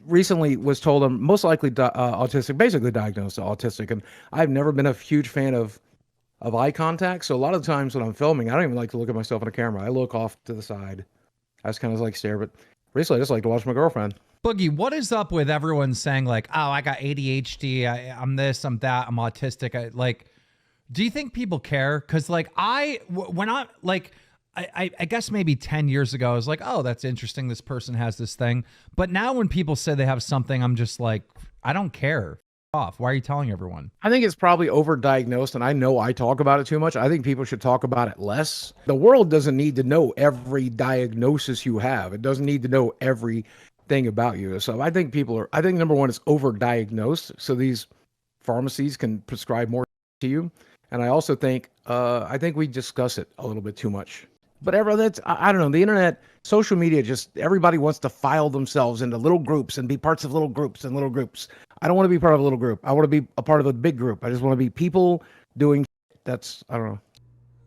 recently was told I'm most likely autistic, basically diagnosed autistic, and I've never been a huge fan of eye contact. So a lot of times when I'm filming, I don't even like to look at myself in the camera. I look off to the side. I just kind of like stare. But recently, I just like to watch my girlfriend. Boogie, what is up with everyone saying like, "Oh, I got ADHD. I'm this. I'm that. I'm autistic." Do you think people care? Because like when I like. I guess maybe 10 years ago, I was like, oh, that's interesting. This person has this thing. But now when people say they have something, I'm just like, I don't care. Off. Why are you telling everyone? I think it's probably overdiagnosed, and I know I talk about it too much. I think people should talk about it less. The world doesn't need to know every diagnosis you have. It doesn't need to know everything about you. So I think I think number one, it's overdiagnosed. So these pharmacies can prescribe more to you. And I think we discuss it a little bit too much. But I don't know, the internet, social media, just everybody wants to file themselves into little groups and be parts of little groups and little groups. I don't want to be part of a little group. I want to be a part of a big group. I just want to be people doing I don't know.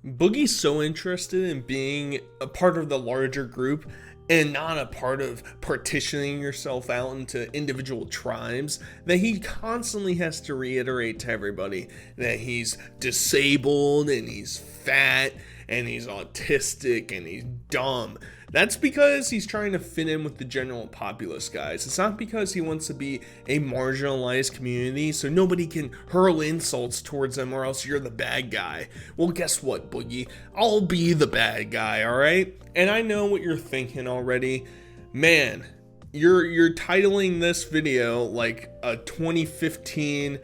Boogie's so interested in being a part of the larger group and not a part of partitioning yourself out into individual tribes that he constantly has to reiterate to everybody that he's disabled and he's fat and he's autistic and he's dumb. That's because he's trying to fit in with the general populace, guys. It's not because he wants to be a marginalized community so nobody can hurl insults towards him or else you're the bad guy. Well, guess what, Boogie? I'll be the bad guy, alright? And I know what you're thinking already. Man, you're titling this video like a 2015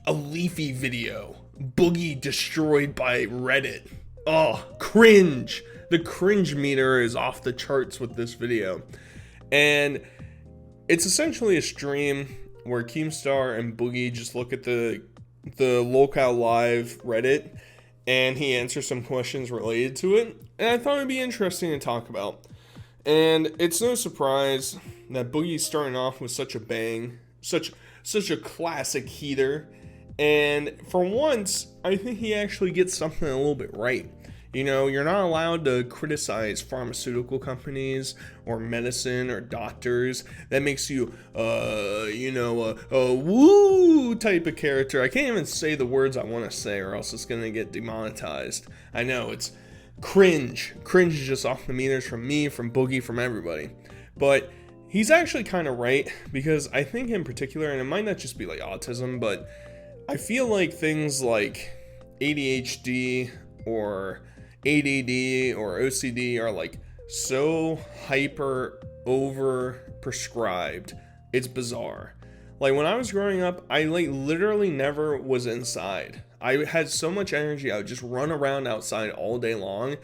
a Leafy video. Boogie destroyed by Reddit. Oh, cringe. The cringe meter is off the charts with this video. And it's essentially a stream where Keemstar and Boogie just look at the Locale Live Reddit and he answers some questions related to it. And I thought it'd be interesting to talk about. And it's no surprise that Boogie's starting off with such a bang, such a classic heater. And for once, I think he actually gets something a little bit right. You know, you're not allowed to criticize pharmaceutical companies or medicine or doctors. That makes you, a woo type of character. I can't even say the words I want to say or else it's going to get demonetized. I know, it's cringe. Cringe is just off the meters from me, from Boogie, from everybody. But he's actually kind of right because I think in particular, and it might not just be like autism, but I feel like things like ADHD or ADD or OCD are like so hyper over prescribed. It's bizarre. Like when I was growing up, I like literally never was inside. I had so much energy, I would just run around outside all day long.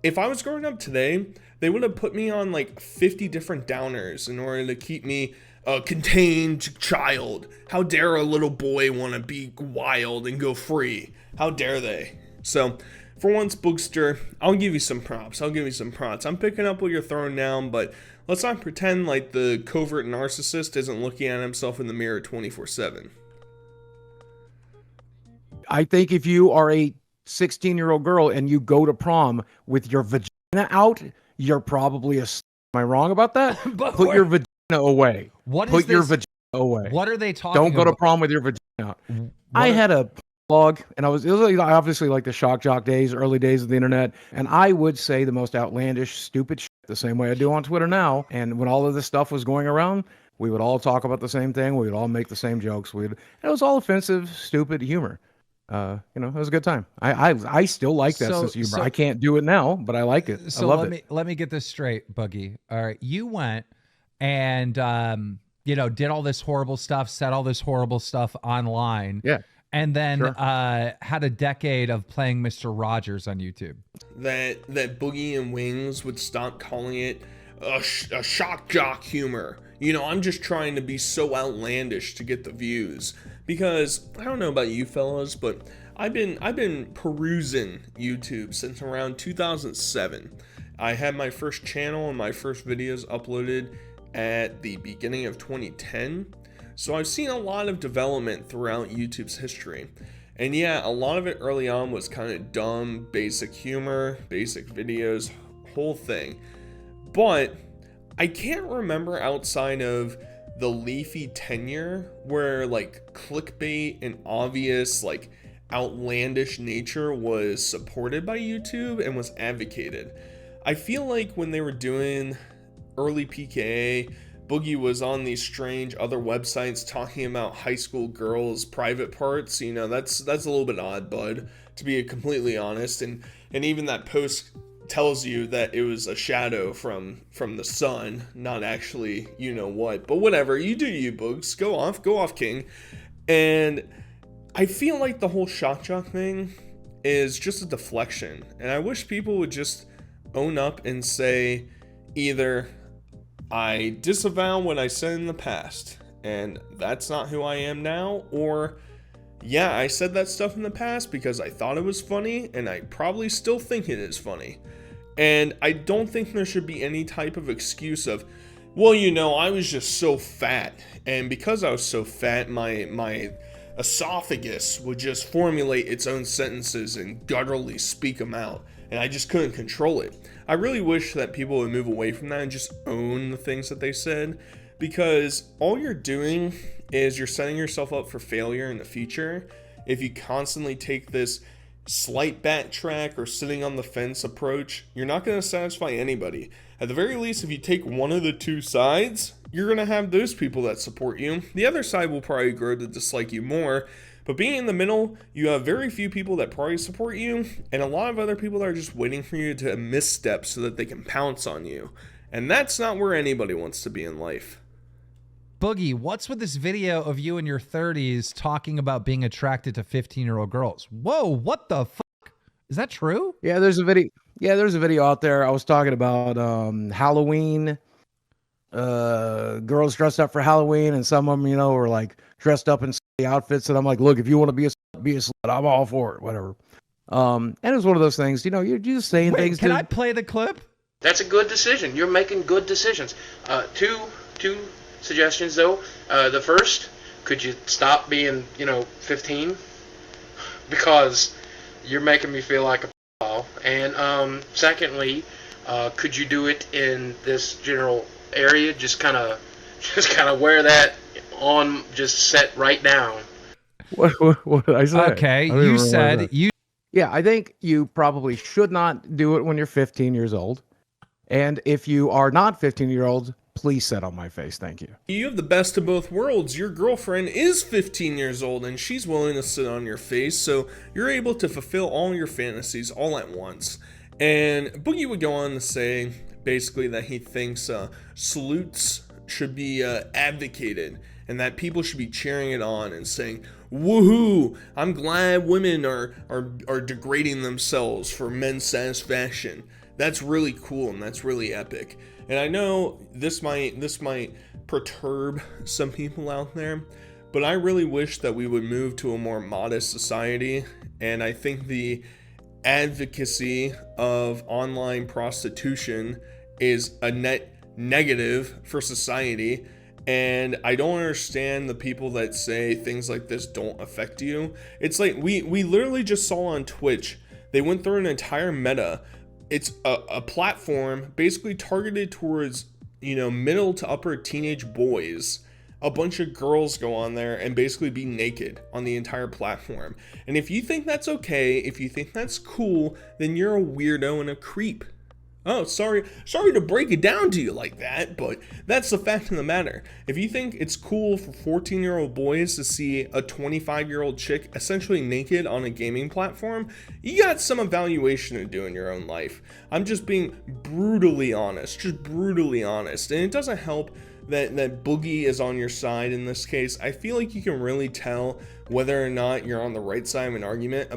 If I was growing up today, they would have put me on like 50 different downers in order to keep me a contained child. How dare a little boy want to be wild and go free? How dare they? So, for once, Boogster, I'll give you some props. I'm picking up what you're throwing down, but let's not pretend like the covert narcissist isn't looking at himself in the mirror 24/7. I think if you are a 16-year-old girl and you go to prom with your vagina out, you're probably am I wrong about that? Put your vagina away. Put your vagina away. What are they talking Don't go about? to prom with your vagina out. I had a blog, and it was obviously like the shock jock days, early days of the internet, and I would say the most outlandish, stupid shit the same way I do on Twitter now. And when all of this stuff was going around, we would all talk about the same thing. We would all make the same jokes. It was all offensive, stupid humor. It was a good time. I still like that sense of humor. I can't do it now, but I like it. So I love it. Let me get this straight, Boogie. All right, you went and did all this horrible stuff, said all this horrible stuff online. Yeah. And then had a decade of playing Mr. Rogers on YouTube. That Boogie and Wings would stop calling it a shock jock humor. You know, I'm just trying to be so outlandish to get the views. Because I don't know about you fellas, but I've been perusing YouTube since around 2007. I had my first channel and my first videos uploaded at the beginning of 2010. So I've seen a lot of development throughout YouTube's history. And yeah, a lot of it early on was kind of dumb, basic humor, basic videos, whole thing. But I can't remember outside of the Leafy tenure where like clickbait and obvious like outlandish nature was supported by YouTube and was advocated. I feel like when they were doing early PKA, Boogie was on these strange other websites talking about high school girls' private parts. You know, that's a little bit odd, bud, to be completely honest. And even that post tells you that it was a shadow from the sun, not actually you know what. But whatever, you do you, Boogs. Go off, King. And I feel like the whole shock jock thing is just a deflection. And I wish people would just own up and say either I disavow what I said in the past, and that's not who I am now, or yeah, I said that stuff in the past because I thought it was funny, and I probably still think it is funny. And I don't think there should be any type of excuse of, well, you know, I was just so fat, and because I was so fat, my esophagus would just formulate its own sentences and gutturally speak them out, and I just couldn't control it. I really wish that people would move away from that and just own the things that they said, because all you're doing is you're setting yourself up for failure in the future if you constantly take this slight backtrack or sitting on the fence approach. You're not going to satisfy anybody. At the very least, if you take one of the two sides, you're going to have those people that support you. The other side will probably grow to dislike you more. But being in the middle, you have very few people that probably support you, and a lot of other people that are just waiting for you to misstep so that they can pounce on you. And that's not where anybody wants to be in life. Boogie, what's with this video of you in your 30s talking about being attracted to 15-year-old girls? Whoa, what the fuck? Is that true? Yeah, there's a video. Yeah, there's a video out there. I was talking about Halloween. Girls dressed up for Halloween, and some of them, you know, were like dressed up in outfits, and I'm like, look, if you want to be a slut, I'm all for it, whatever. And it was one of those things, you know, you're just saying things. Can I play the clip? That's a good decision. You're making good decisions. Two suggestions though. The first, could you stop being, 15? Because you're making me feel like a p***. And secondly, could you do it in this general area? Just kind of wear that on, just set right down. What did I say? Okay, you said you. Yeah, I think you probably should not do it when you're 15 years old. And if you are not 15-year-old, please sit on my face. Thank you. You have the best of both worlds. Your girlfriend is 15 years old and she's willing to sit on your face, so you're able to fulfill all your fantasies all at once. And Boogie would go on to say basically that he thinks salutes should be advocated, and that people should be cheering it on and saying, woohoo, I'm glad women are degrading themselves for men's satisfaction. That's really cool and that's really epic. And I know this might perturb some people out there, but I really wish that we would move to a more modest society. And I think the advocacy of online prostitution is a net negative for society. And I don't understand the people that say things like this don't affect you. It's like we literally just saw on Twitch, they went through an entire meta. It's a platform basically targeted towards, middle to upper teenage boys. A bunch of girls go on there and basically be naked on the entire platform. And if you think that's okay, if you think that's cool, then you're a weirdo and a creep. Oh, sorry to break it down to you like that, but that's the fact of the matter. If you think it's cool for 14-year-old boys to see a 25-year-old chick essentially naked on a gaming platform, you got some evaluation to do in your own life. I'm just being brutally honest, And it doesn't help that Boogie is on your side in this case. I feel like you can really tell whether or not you're on the right side of an argument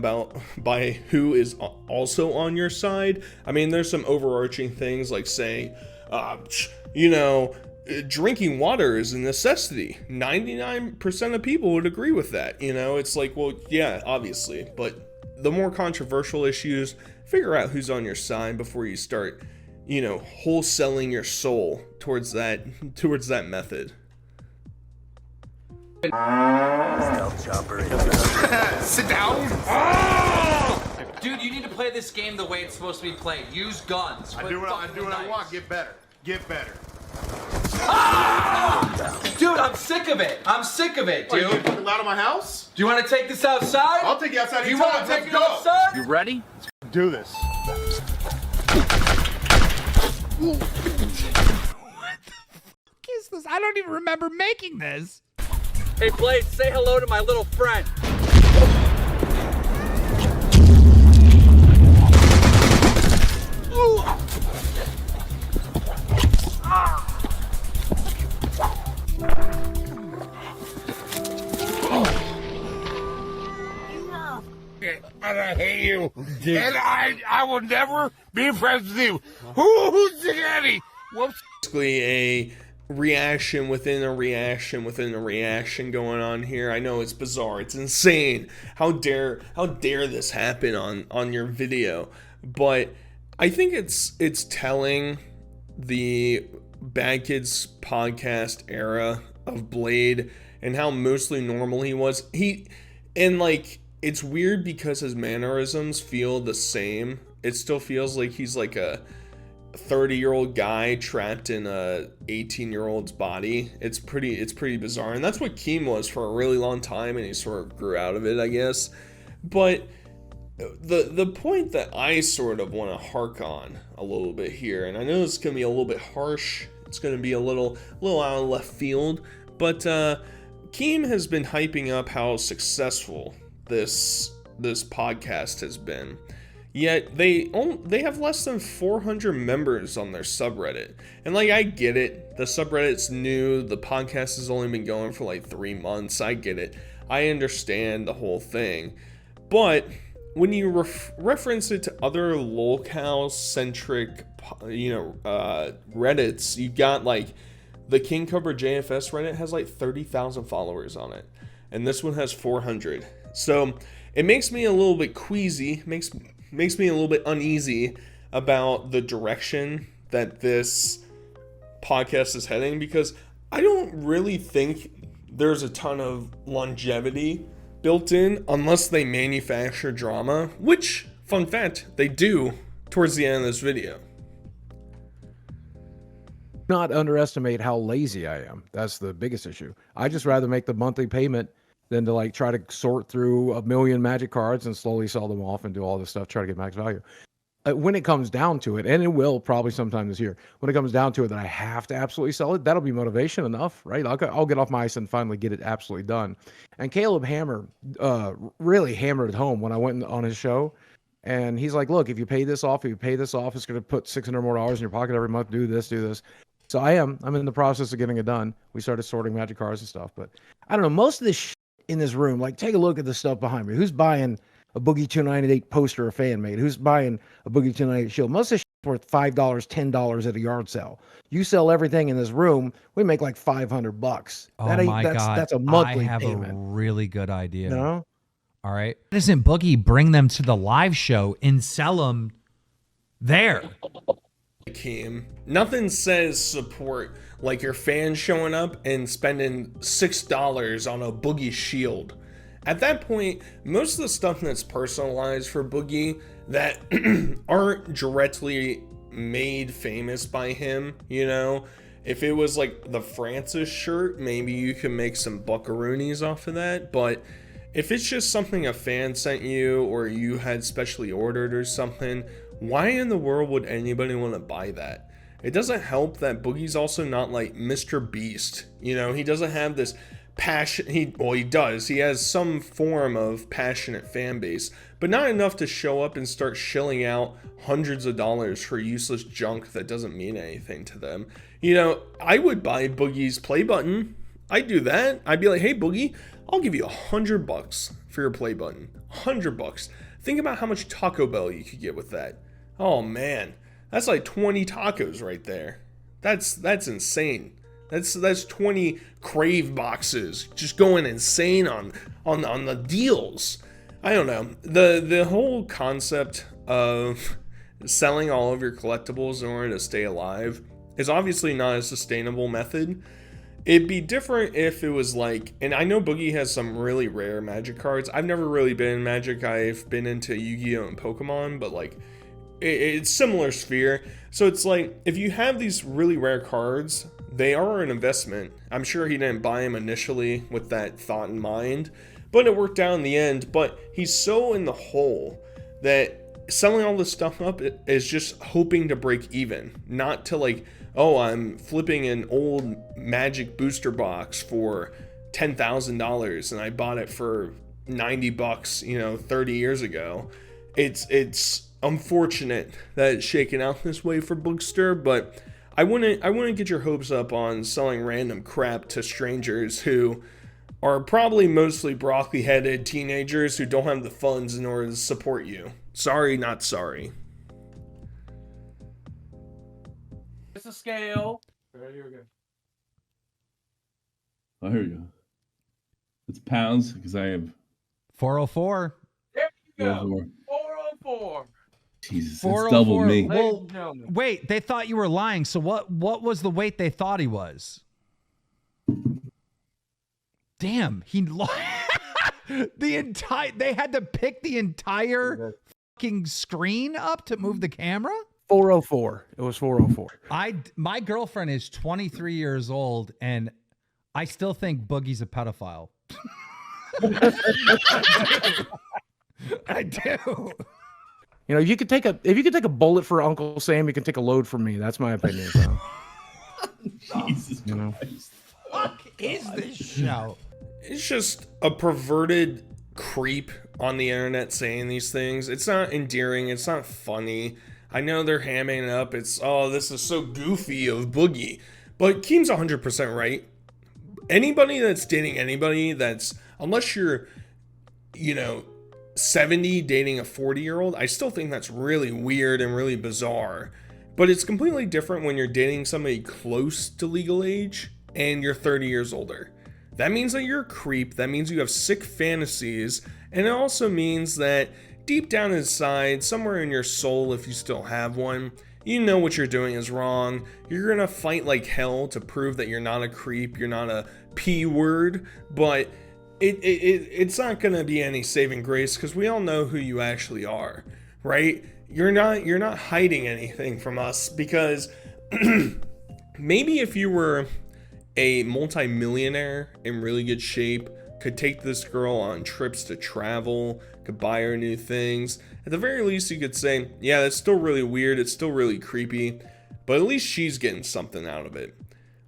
by who is also on your side. I mean, there's some overarching things like saying, drinking water is a necessity. 99% of people would agree with that. It's like, well, yeah, obviously. But the more controversial issues, figure out who's on your side before you start, wholesaling your soul towards that method. Sit down. Dude, you need to play this game the way it's supposed to be played. Use guns. I do what I want. Get better. Dude, I'm sick of it. I'm sick of it, dude. Are you fucking loud in my house? Do you want to take this outside? I'll take you outside. Do you want to take it outside? You ready? Do this. Is this? I don't even remember making this. Hey, Blade, say hello to my little friend. And I hate you. And I will never be friends with you. Who's the daddy? Whoops. Basically a reaction within a reaction within a reaction going on here. I know it's bizarre, it's insane. How dare this happen on your video? But I think it's telling the Bad Kids podcast era of Blade and how mostly normal he was. It's weird because his mannerisms feel the same. It still feels like he's like a 30-year-old guy trapped in a 18-year-old's body. It's pretty bizarre, and that's what Keem was for a really long time, and he sort of grew out of it, I guess. But the point that I sort of want to hark on a little bit here, and I know it's gonna be a little bit harsh, it's gonna be a little out of left field, but Keem has been hyping up how successful this podcast has been. Yet they have less than 400 members on their subreddit. And I get it. The subreddit's new. The podcast has only been going for 3 months. I get it. I understand the whole thing. But when you reference it to other locale-centric, Reddits, you got the King Cobra JFS Reddit has 30,000 followers on it. And this one has 400. So it makes me a little bit queasy, makes me a little bit uneasy about the direction that this podcast is heading, because I don't really think there's a ton of longevity built in unless they manufacture drama, which, fun fact, they do towards the end of this video. Not underestimate how lazy I am. That's the biggest issue. I just rather make the monthly payment than to try to sort through a million magic cards and slowly sell them off and do all this stuff, try to get max value. When it comes down to it, and it will probably sometime this year, when it comes down to it that I have to absolutely sell it, that'll be motivation enough, right? I'll get off my ice and finally get it absolutely done. And Caleb Hammer really hammered it home when I went on his show. And he's like, look, if you pay this off, it's going to put $600 more in your pocket every month. Do this. So I'm in the process of getting it done. We started sorting magic cards and stuff, but I don't know. Most of this in this room, take a look at the stuff behind me. Who's buying a Boogie2988 poster a fan made? Who's buying a Boogie2988 shield? Most of this shit's worth $5, $10 at a yard sale. You sell everything in this room, we make $500. Oh my God. That's a monthly I have payment. a really good idea. No? All right. Doesn't Boogie bring them to the live show and sell them there? Keem, nothing says support like your fans showing up and spending $6 on a Boogie shield. At that point, most of the stuff that's personalized for Boogie that aren't directly made famous by him, if it was the Francis shirt, maybe you can make some buckaroonies off of that. But if it's just something a fan sent you or you had specially ordered or something, why in the world would anybody want to buy that? It doesn't help that Boogie's also not like Mr. Beast. He doesn't have this passion. He does. He has some form of passionate fan base, but not enough to show up and start shilling out hundreds of dollars for useless junk that doesn't mean anything to them. I would buy Boogie's play button. I'd do that. I'd be like, hey, Boogie, I'll give you $100 for your play button. $100. Think about how much Taco Bell you could get with that. Oh man, that's like 20 tacos right there. That's insane. That's 20 Crave boxes just going insane on the deals. I don't know. The whole concept of selling all of your collectibles in order to stay alive is obviously not a sustainable method. It'd be different if it was and I know Boogie has some really rare Magic cards. I've never really been in Magic. I've been into Yu-Gi-Oh! And Pokemon, but it's similar sphere. So it's like, if you have these really rare cards, they are an investment. I'm sure he didn't buy them initially with that thought in mind, but it worked out in the end. But he's so in the hole that selling all this stuff up is just hoping to break even, not to like, oh, I'm flipping an old Magic booster box for $10,000 and I bought it for $90, you know, 30 years ago. It's unfortunate that it's shaken out this way for Bookster, but I wouldn't get your hopes up on selling random crap to strangers who are probably mostly broccoli-headed teenagers who don't have the funds in order to support you. Sorry, not sorry. It's a scale. Right, here we go. Oh, here we go. It's pounds because I have 404. There you go. 404. 404. Jesus, it's 404. double me. Ladies Well, and gentlemen. wait, they thought you were lying. So what was the weight they thought he was? Damn, he they had to pick the entire fucking screen up to move the camera? 404. It was 404. My girlfriend is 23 years old and I still think Boogie's a pedophile. I do. You know, if you could take a bullet for Uncle Sam, you can take a load from me. That's my opinion. So. Jesus You know. Christ. What is this show? It's just a perverted creep on the internet saying these things. It's not endearing. It's not funny. I know they're hamming it up. It's, oh, this is so goofy of Boogie. But Keem's 100% right. Anybody that's dating anybody that's, unless you're, you know, 70 dating a 40-year-old, I still think that's really weird and really bizarre. But it's completely different when you're dating somebody close to legal age and you're 30 years older. That means that you're a creep. That means you have sick fantasies. And it also means that deep down inside, somewhere in your soul, if you still have one, you know what you're doing is wrong. You're gonna fight like hell to prove that you're not a creep, you're not a P word, but it's not gonna be any saving grace because we all know who you actually are, right? You're not hiding anything from us because maybe if you were a multi-millionaire in really good shape, could take this girl on trips to travel, could buy her new things. At the very least, you could say, yeah, that's still really weird, it's still really creepy, but at least she's getting something out of it.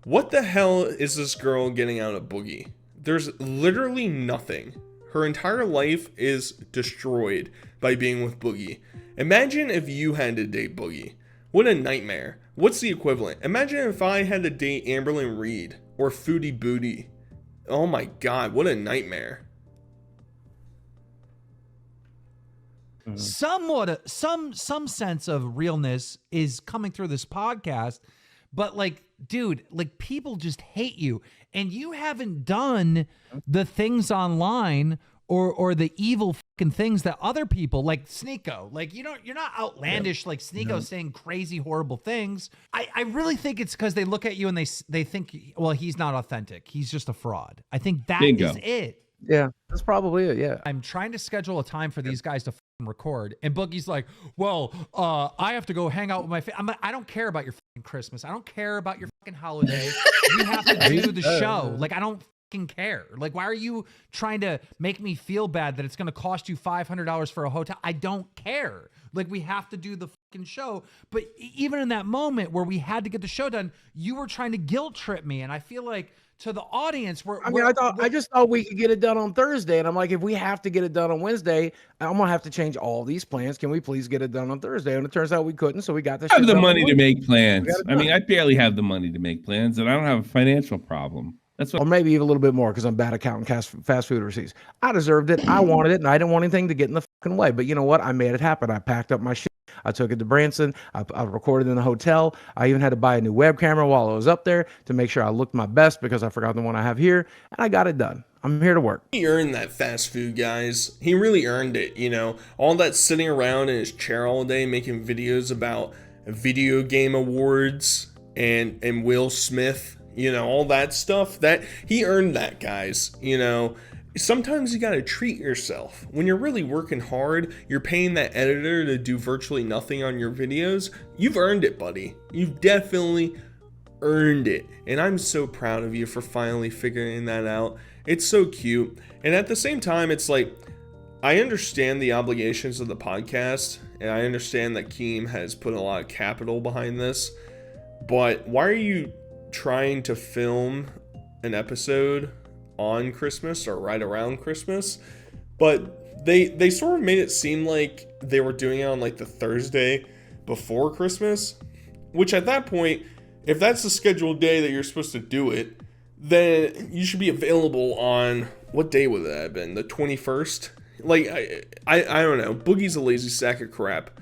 What the hell is this girl getting out of Boogie? There's literally nothing. Her entire life is destroyed by being with Boogie. Imagine if you had to date Boogie. What a nightmare. What's the equivalent? Imagine if I had to date Amberlyn Reed or Foodie Booty. Oh my god, what a nightmare. Somewhat some sense of realness is coming through this podcast, but like, dude, like people just hate you and you haven't done the things online or the evil fucking things that other people like Sneeko, like you're not outlandish like Sneeko saying crazy horrible things. I really think it's because they look at you and they think, well, he's not authentic, he's just a fraud. I think that Bingo. is it. Yeah, that's probably it. Yeah. I'm trying to schedule a time for these guys to record, and Boogie's like, well, I have to go hang out with my I'm like, I don't care about your fucking Christmas, I don't care about your fucking holiday. We have to do the show. Like, I don't fucking care. Like, why are you trying to make me feel bad that it's going to cost you $500 for a hotel? I don't care. Like, we have to do the fucking show. But even in that moment where we had to get the show done, you were trying to guilt trip me, and I feel like to the audience, I just thought we could get it done on Thursday, and I'm like, if we have to get it done on Wednesday, I'm gonna have to change all these plans. Can we please get it done on Thursday? And it turns out we couldn't, so we got this. I have the money to make plans. got it I mean, done. I barely have the money to make plans, and I don't have a financial problem. That's what. Or maybe even a little bit more because I'm bad at counting fast food receipts. I deserved it. I wanted it, and I didn't want anything to get in the fucking way. But you know what? I made it happen. I packed up my shit. I took it to Branson. I recorded in the hotel. I even had to buy a new web camera while I was up there to make sure I looked my best because I forgot the one I have here, and I got it done. I'm here to work. He earned that fast food, guys. He really earned it, you know. All that sitting around in his chair all day making videos about video game awards and Will Smith, you know, all that stuff. That he earned that, guys. You know, sometimes you gotta treat yourself. When you're really working hard, you're paying that editor to do virtually nothing on your videos. You've earned it, buddy. You've definitely earned it. And I'm so proud of you for finally figuring that out. It's so cute. And at the same time, it's like, I understand the obligations of the podcast, and I understand that Keem has put a lot of capital behind this, but why are you trying to film an episode on Christmas or right around Christmas? But they sort of made it seem like they were doing it on like the Thursday before Christmas, which at that point, if that's the scheduled day that you're supposed to do it, then you should be available on, what day would that have been? The 21st? Like, I don't know. Boogie's a lazy sack of crap.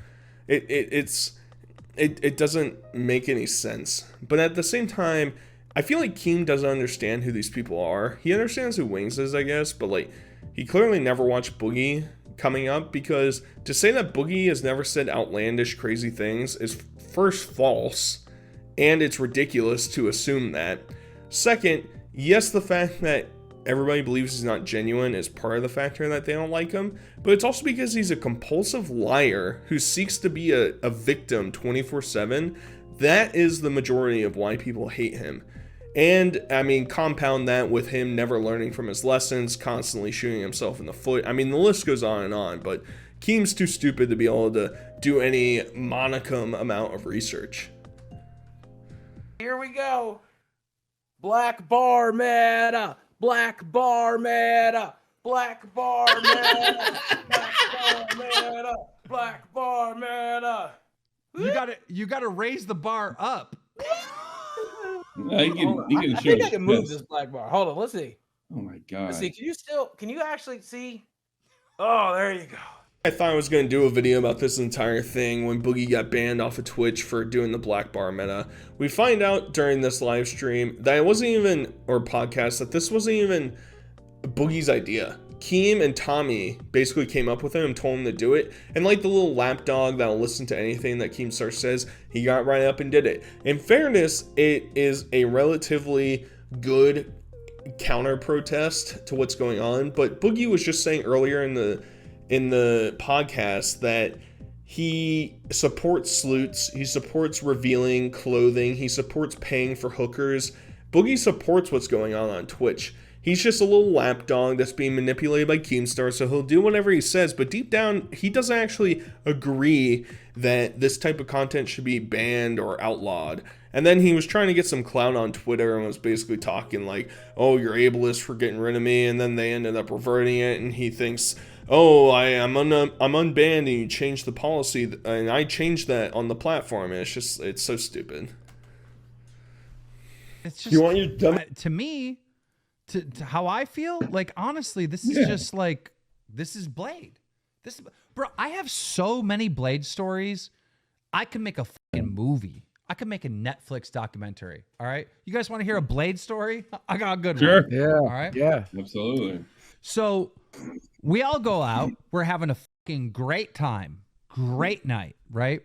It doesn't make any sense. But at the same time, I feel like Keem doesn't understand who these people are. He understands who Wings is, I guess, but like, he clearly never watched Boogie coming up, because to say that Boogie has never said outlandish, crazy things is first false, and it's ridiculous to assume that. Second, yes, the fact that everybody believes he's not genuine is part of the factor that they don't like him, but it's also because he's a compulsive liar who seeks to be a victim 24/7. That is the majority of why people hate him. And I mean, compound that with him never learning from his lessons, constantly shooting himself in the foot. I mean, the list goes on, but Keem's too stupid to be able to do any monicum amount of research. Here we go. Black bar meta. Black bar meta. Black bar meta. Black bar meta. Black bar meta. You gotta raise the bar up. He can I show think I his can move chest. this black bar. Hold on, let's see. Oh my god. Let's see. Can you actually see? Oh, there you go. I thought I was going to do a video about this entire thing when Boogie got banned off of Twitch for doing the black bar meta. We find out during this live stream that it wasn't even, or podcast, that this wasn't even Boogie's idea. Keem and Tommy basically came up with him and told him to do it. And like the little lapdog that'll listen to anything that Keemstar says, he got right up and did it. In fairness, it is a relatively good counter protest to what's going on. But Boogie was just saying earlier in the podcast that he supports sleuths, he supports revealing clothing, he supports paying for hookers. Boogie supports what's going on Twitch. He's just a little lapdog that's being manipulated by Keemstar, so he'll do whatever he says, but deep down, he doesn't actually agree that this type of content should be banned or outlawed. And then he was trying to get some clout on Twitter and was basically talking like, oh, you're ableist for getting rid of me, and then they ended up reverting it, and he thinks, oh, I'm unbanned, and you changed the policy, and I changed that on the platform, and it's so stupid. It's just, You want your dumb... to me, to how I feel, like, honestly, this is just like, this is Blade. Bro, I have so many Blade stories. I could make a fucking movie. I could make a Netflix documentary. All right. You guys want to hear a Blade story? I got a good one. Yeah. All right. Yeah. Absolutely. So we all go out. We're having a fucking great time. Great night, right?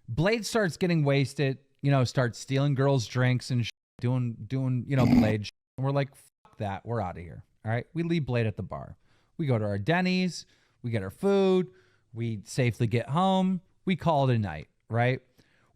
Blade starts getting wasted, starts stealing girls' drinks and doing, Blade shit. And we're like, fuck that. We're out of here. All right. We leave Blade at the bar. We go to our Denny's. We get our food. We safely get home. We call it a night, right?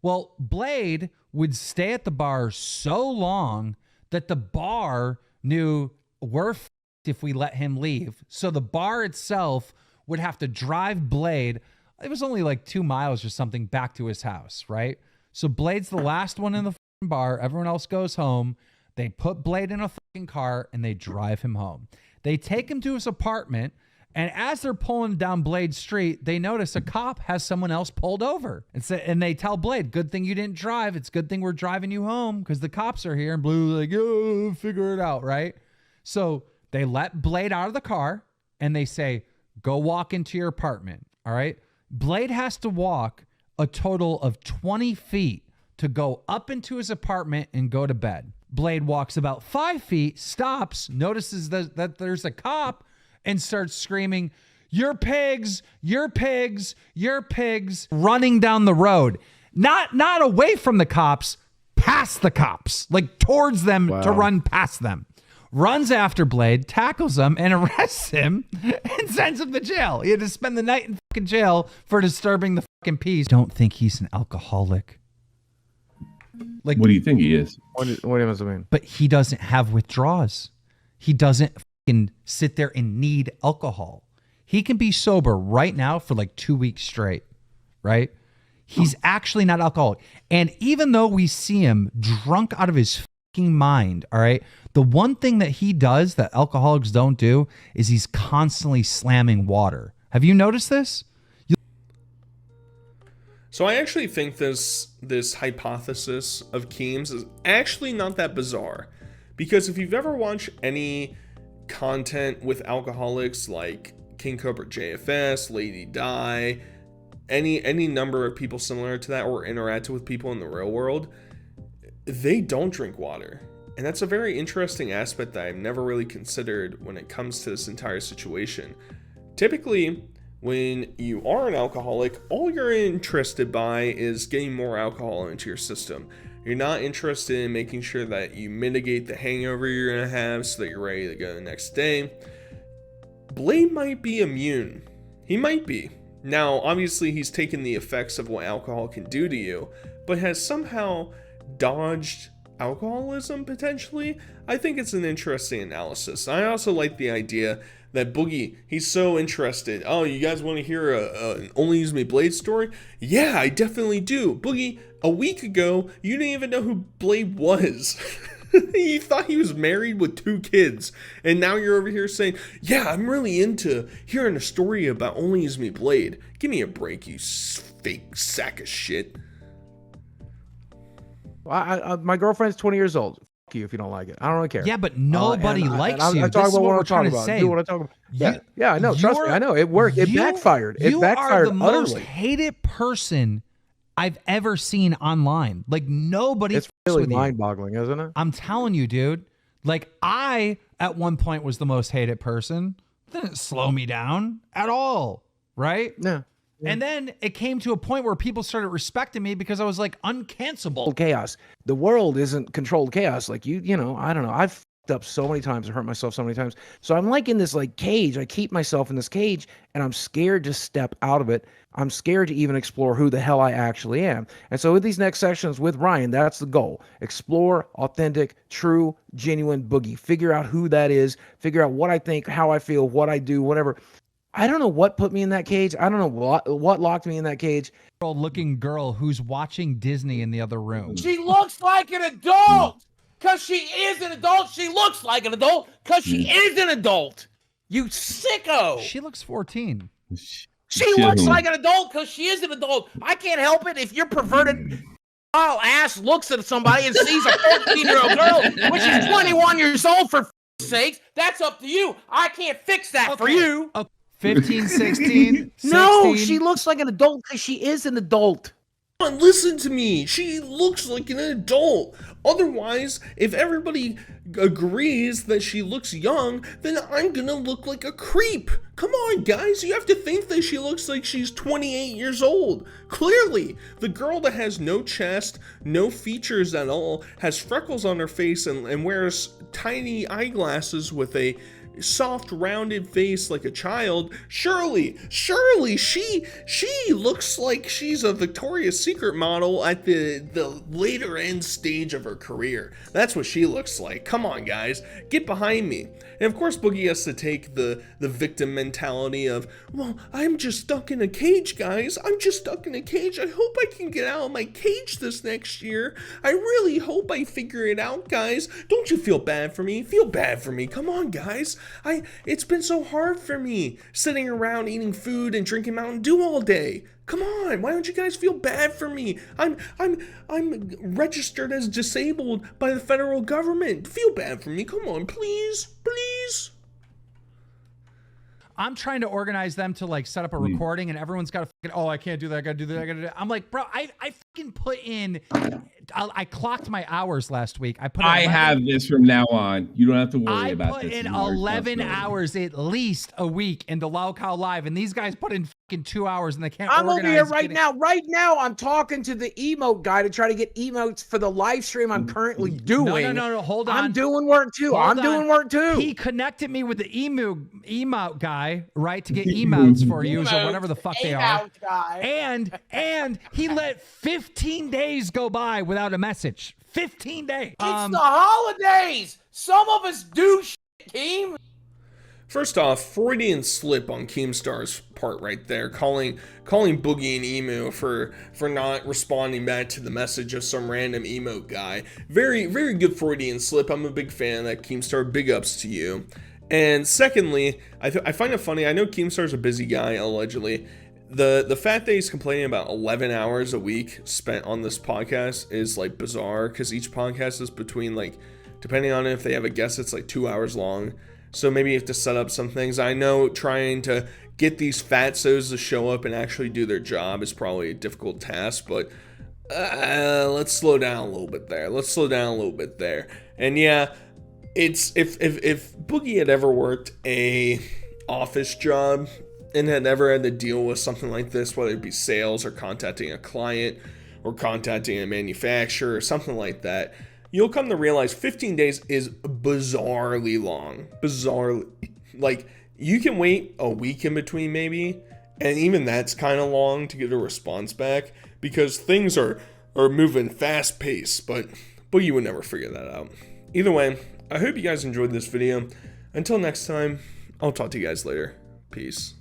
Well, Blade would stay at the bar so long that the bar knew we're f***ed if we let him leave. So the bar itself would have to drive Blade. It was only like 2 miles or something back to his house, right? So Blade's the last one in the f***ing bar. Everyone else goes home. They put Blade in a fucking car and they drive him home. They take him to his apartment. And as they're pulling down Blade Street, they notice a cop has someone else pulled over. And they tell Blade, good thing you didn't drive. It's a good thing we're driving you home because the cops are here. And Blue's like, oh, figure it out, right? So they let Blade out of the car and they say, go walk into your apartment, all right? Blade has to walk a total of 20 feet to go up into his apartment and go to bed. Blade walks about 5 feet, stops, notices that there's a cop, and starts screaming, "You're pigs, you're pigs, you're pigs," running down the road. Not away from the cops, past the cops, like towards them to run past them. runs after Blade, tackles him, and arrests him, and sends him to jail. He had to spend the night in fucking jail for disturbing the fucking peace. Don't think he's an alcoholic. Like, What do you think he is? What does it mean? but he doesn't have withdrawals. He doesn't fucking sit there and need alcohol. He can be sober right now for like 2 weeks straight, right? He's actually not alcoholic. And even though we see him drunk out of his fucking mind, all right, the one thing that he does that alcoholics don't do is he's constantly slamming water. Have you noticed this? So I actually think this hypothesis of Keem's is actually not that bizarre, because if you've ever watched any content with alcoholics like King Cobra JFS, Lady Di, any number of people similar to that, or interacted with people in the real world, they don't drink water. And that's a very interesting aspect that I've never really considered when it comes to this entire situation. Typically, when you are an alcoholic, all you're interested by is getting more alcohol into your system. You're not interested in making sure that you mitigate the hangover you're gonna have so that you're ready to go the next day. Blade might be immune. He might be. Now, obviously, he's taken the effects of what alcohol can do to you, but has somehow dodged alcoholism, potentially. I think it's an interesting analysis. I also like the idea that Boogie, he's so interested. Oh, you guys want to hear an Only Use Me Blade story? Yeah, I definitely do. Boogie, a week ago, you didn't even know who Blade was. You thought he was married with 2 kids. And now you're over here saying, yeah, I'm really into hearing a story about Only Use Me Blade. Give me a break, you fake sack of shit. My girlfriend's 20 years old. Fuck you if you don't like it. I don't really care. Yeah, but nobody likes you. I talk This is about what what we're I'm trying talking to about. say. Do what I talk about. Yeah, I know. Trust me, I know. It worked. It backfired. It backfired You are the utterly. most hated person I've ever seen online. Like, nobody. It's really mind-boggling, isn't it? I'm telling you, dude. Like, I at one point was the most hated person. Didn't slow me down at all, right? Yeah. And then it came to a point where people started respecting me because I was like uncancelable. Chaos. The world isn't controlled chaos. Like you know, I don't know. I've fucked up so many times and hurt myself so many times. So I'm like in this like cage. I keep myself in this cage and I'm scared to step out of it. I'm scared to even explore who the hell I actually am. And so with these next sessions with Ryan, that's the goal. Explore authentic, true, genuine Boogie. Figure out who that is. Figure out what I think, how I feel, what I do, whatever. I don't know what put me in that cage. I don't know what locked me in that cage. Looking girl who's watching Disney in the other room. She looks like an adult. Because she is an adult. She looks like an adult. Because she is an adult. You sicko. She looks 14. She looks like an adult because she is an adult. I can't help it if your perverted ass looks at somebody and sees a 14-year-old girl when she's 21 years old, for sakes. That's up to you. I can't fix that for you. 15, 16, No, 16. she looks like an adult because she is an adult. Come on, listen to me. She looks like an adult. Otherwise, if everybody agrees that she looks young, then I'm gonna look like a creep. Come on, guys. You have to think that she looks like she's 28 years old. Clearly, the girl that has no chest, no features at all, has freckles on her face and wears tiny eyeglasses with a soft rounded face like a child, surely she looks like she's a Victoria's Secret model at the later end stage of her career. That's what she looks like. Come on, guys, get behind me. And of course Boogie has to take the victim mentality of, well, I'm just stuck in a cage, guys. I'm just stuck in a cage. I hope I can get out of my cage this next year. I really hope I figure it out, guys. Don't you feel bad for me? Feel bad for me. Come on, guys. It's been so hard for me sitting around eating food and drinking Mountain Dew all day. Come on, why don't you guys feel bad for me? I'm registered as disabled by the federal government. Feel bad for me. Come on, please. I'm trying to organize them to like set up a recording and everyone's got to fucking, oh, I can't do that. I got to do that. I got to do that. I'm like, bro, I fucking put in I clocked my hours last week. I put. I have this from now on. You don't have to worry I about put this. in It's my 11 responsibility. hours at least a week into Laucow Live, and these guys put in fucking 2 hours, and they can't. I'm over organize here right getting- now. Right now, I'm talking to the emote guy to try to get emotes for the live stream I'm currently doing. No. Hold on. I'm doing work too. Hold I'm on. doing work too. He connected me with the emote guy, right, to get emotes for you or whatever the fuck they are. Emote guy. And he let 15 days go by without a message. 15 days. It's the holidays. Some of us do shit, team. First off, Freudian slip on Keemstar's part right there, calling Boogie an emo for not responding back to the message of some random emote guy. Very, very good Freudian slip. I'm a big fan of that, Keemstar. Big ups to you. And secondly, I find it funny. I know Keemstar's a busy guy, allegedly. The fact that he's complaining about 11 hours a week spent on this podcast is like bizarre, because each podcast is between, like, depending on if they have a guest, it's like 2 hours long. So maybe you have to set up some things. I know trying to get these fatsos to show up and actually do their job is probably a difficult task, but let's slow down a little bit there. And yeah, it's if Boogie had ever worked a office job and had never had to deal with something like this, whether it be sales or contacting a client or contacting a manufacturer or something like that, you'll come to realize 15 days is bizarrely long. Like, you can wait a week in between maybe, and even that's kind of long to get a response back, because things are moving fast paced, but Boogie would never figure that out. Either way, I hope you guys enjoyed this video. Until next time, I'll talk to you guys later. Peace.